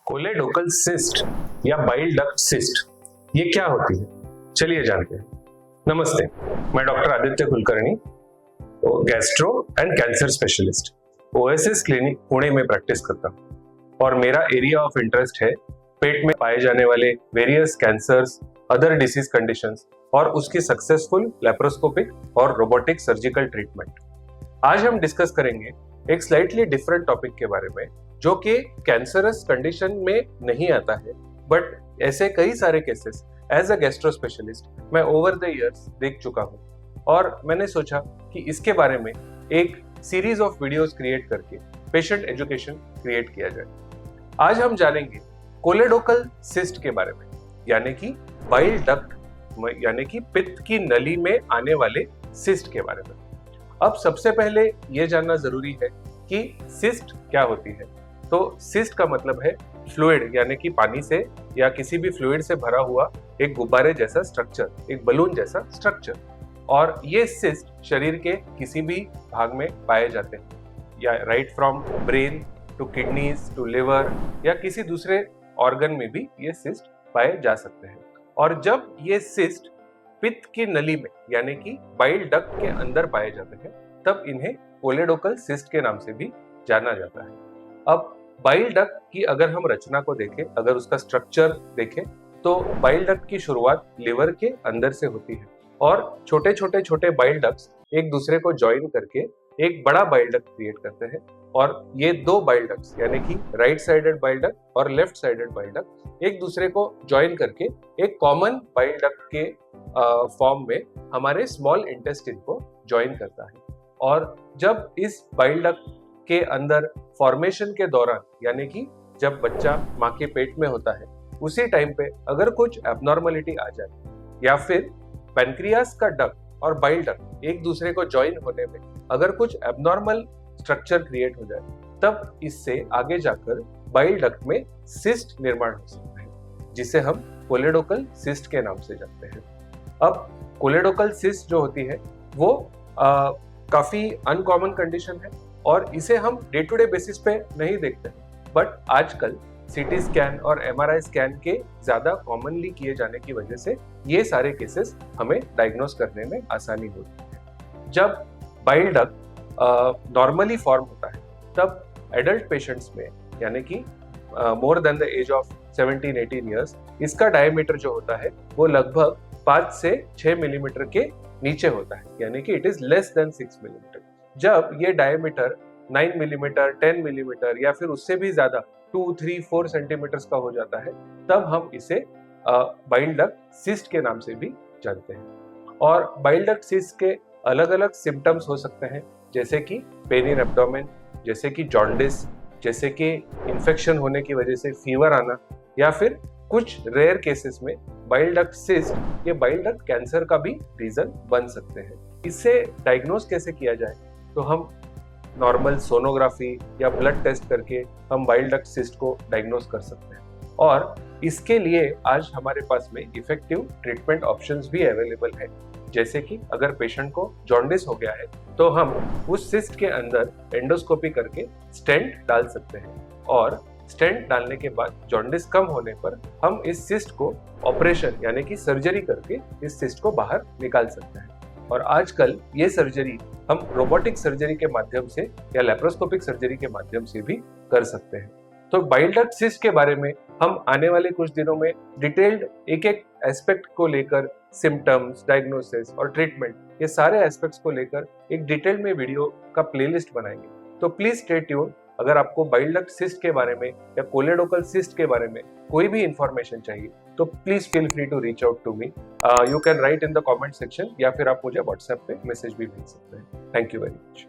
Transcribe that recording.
कोलेडोकल cyst या bile duct cyst ये क्या होती है, चलिए जानते हैं। नमस्ते, मैं doctor Aditya Kulkarni, gastro and cancer specialist, OSS clinic Pune में प्रैक्टिस करता हूँ और मेरा एरिया ऑफ इंटरेस्ट है पेट में पाए जाने वाले various cancers, other disease conditions और उसकी सक्सेसफुल लेप्रोस्कोपिक और रोबोटिक सर्जिकल ट्रीटमेंट। आज हम डिस्कस करेंगे एक स्लाइटली डिफरेंट टॉपिक के बारे में जो कि कैंसरस कंडीशन में नहीं आता है, बट ऐसे कई सारे cases as a gastro specialist मैं ओवर द इयर्स देख चुका हूँ और मैंने सोचा कि इसके बारे में एक सीरीज ऑफ वीडियोस क्रिएट करके पेशेंट एजुकेशन क्रिएट किया जाए। आज हम जानेंगे कोलेडोकल सिस्ट के बारे में, यानी कि बाइल डक्ट यानी कि पित्त की नली में आने वाले सिस्ट के बारे में। अब सबसे पहले ये जानना जरूरी है कि सिस्ट क्या होती है। तो सिस्ट का मतलब है फ्लूइड, यानी कि पानी से या किसी भी फ्लूइड से भरा हुआ एक गुब्बारे जैसा स्ट्रक्चर, एक बलून जैसा स्ट्रक्चर। और ये सिस्ट शरीर के किसी भी भाग में पाए जाते हैं, या right from brain to kidneys to liver या किसी दूसरे ऑर्गन में भी ये सिस्ट पाए जा सकते हैं। और जब ये सिस्ट पित्त की नली में यानी कि बाइल डक्ट के अंदर पाए जाते हैं, तब इन्हें कोलेडोकल सिस्ट के नाम से भी जाना जाता है। अब बाइल डक्ट की अगर हम रचना को देखें, अगर उसका स्ट्रक्चर देखें, तो बाइल डक्ट की शुरुआत लिवर के अंदर से होती है और छोटे छोटे बाइल डक्ट्स एक दूसरे को ज्वाइन करके एक बड़ा बाइल डक्ट क्रिएट करते हैं। और ये दो बाइल डक्ट्स यानी कि राइट साइडेड बाइल डक्ट और लेफ्ट साइडेड बाइल डक्ट एक दूसरे को ज्वाइन करके एक कॉमन बाइल डक्ट के फॉर्म में हमारे स्मॉल इंटेस्टाइन को ज्वाइन करता है। और जब इस बाइल डक्ट के अंदर फॉर्मेशन के दौरान, यानी कि जब बच्चा माँ के पेट में होता है, उसी टाइम पे अगर कुछ एब्नॉर्मलिटी आ जाए या फिर पैनक्रियास का डक्ट और बाइल डक्ट एक दूसरे को ज्वाइन होने में अगर कुछ एब्नॉर्मल स्ट्रक्चर क्रिएट हो जाए, तब इससे आगे जाकर बाइल डक्ट में सिस्ट निर्माण हो सकता है, जिसे हम कोलेडोकल सिस्ट के नाम से जानते हैं। अब कोलेडोकल सिस्ट जो होती है वो काफी अनकॉमन कंडीशन है और इसे हम डे टू डे बेसिस पे नहीं देखते हैं, बट आजकल सीटी स्कैन और एमआरआई स्कैन के ज्यादा कॉमनली किए जाने की वजह से ये सारे केसेस हमें डायग्नोस करने में आसानी होती है। जब बाइल डक्ट नॉर्मली फॉर्म होता है, तब एडल्ट पेशेंट्स में, यानी कि more than the age of 17-18 years, इसका डायमीटर जो होता है वो लगभग 5 से 6 मिलीमीटर के नीचे होता है, यानी कि it is less than 6 millimetre. जब ये डायमीटर 9 मिलीमीटर, 10 मिलीमीटर या फिर उससे भी ज्यादा 2, 3, 4 सेंटीमीटर का हो जाता है, तब हम इसे बाइल डक्ट सिस्ट के नाम से भी जानते हैं। और बाइल डक्ट सिस्ट के अलग अलग सिम्टम्स हो सकते हैं, जैसे कि पेन इन एब्डोमेन, जैसे कि जॉन्डिस, जैसे कि इन्फेक्शन होने की वजह से फीवर आना, या फिर कुछ रेयर केसेस में बाइल डक्ट सिस्ट ये बाइल डक्ट कैंसर का भी रीजन बन सकते हैं। इससे डायग्नोस कैसे किया जाए, तो हम नॉर्मल सोनोग्राफी या ब्लड टेस्ट करके हम बाइल डक्ट सिस्ट को डायग्नोस कर सकते हैं। और इसके लिए आज हमारे पास में इफेक्टिव ट्रीटमेंट ऑप्शंस भी अवेलेबल है, जैसे कि अगर पेशेंट को जॉन्डिस हो गया है तो हम उस सिस्ट के अंदर एंडोस्कोपी करके स्टेंट डाल सकते हैं, और स्टेंट डालने के बाद जॉन्डिस कम होने पर हम इस सिस्ट को ऑपरेशन यानी कि सर्जरी करके इस सिस्ट को बाहर निकाल सकते हैं। और आजकल ये सर्जरी हम रोबोटिक सर्जरी के माध्यम से या लेप्रोस्कोपिक सर्जरी के माध्यम से भी कर सकते हैं। तो बाइल डक्ट सिस्ट के बारे में हम आने वाले कुछ दिनों में डिटेल्ड एक एक एस्पेक्ट को लेकर, सिम्टम्स, डायग्नोसिस और ट्रीटमेंट, ये सारे एस्पेक्ट्स को लेकर एक डिटेल में वीडियो का प्लेलिस्ट बनाएंगे। तो प्लीज स्टे ट्यून। अगर आपको बाइल डक्ट सिस्ट के बारे में या कोलेडोकल सिस्ट के बारे में कोई भी इंफॉर्मेशन चाहिए, तो please feel free to reach out to me. You can write in the comment section, या फिर आप मुझे व्हाट्सएप पे मैसेज भी भेज सकते हैं। Thank you very much.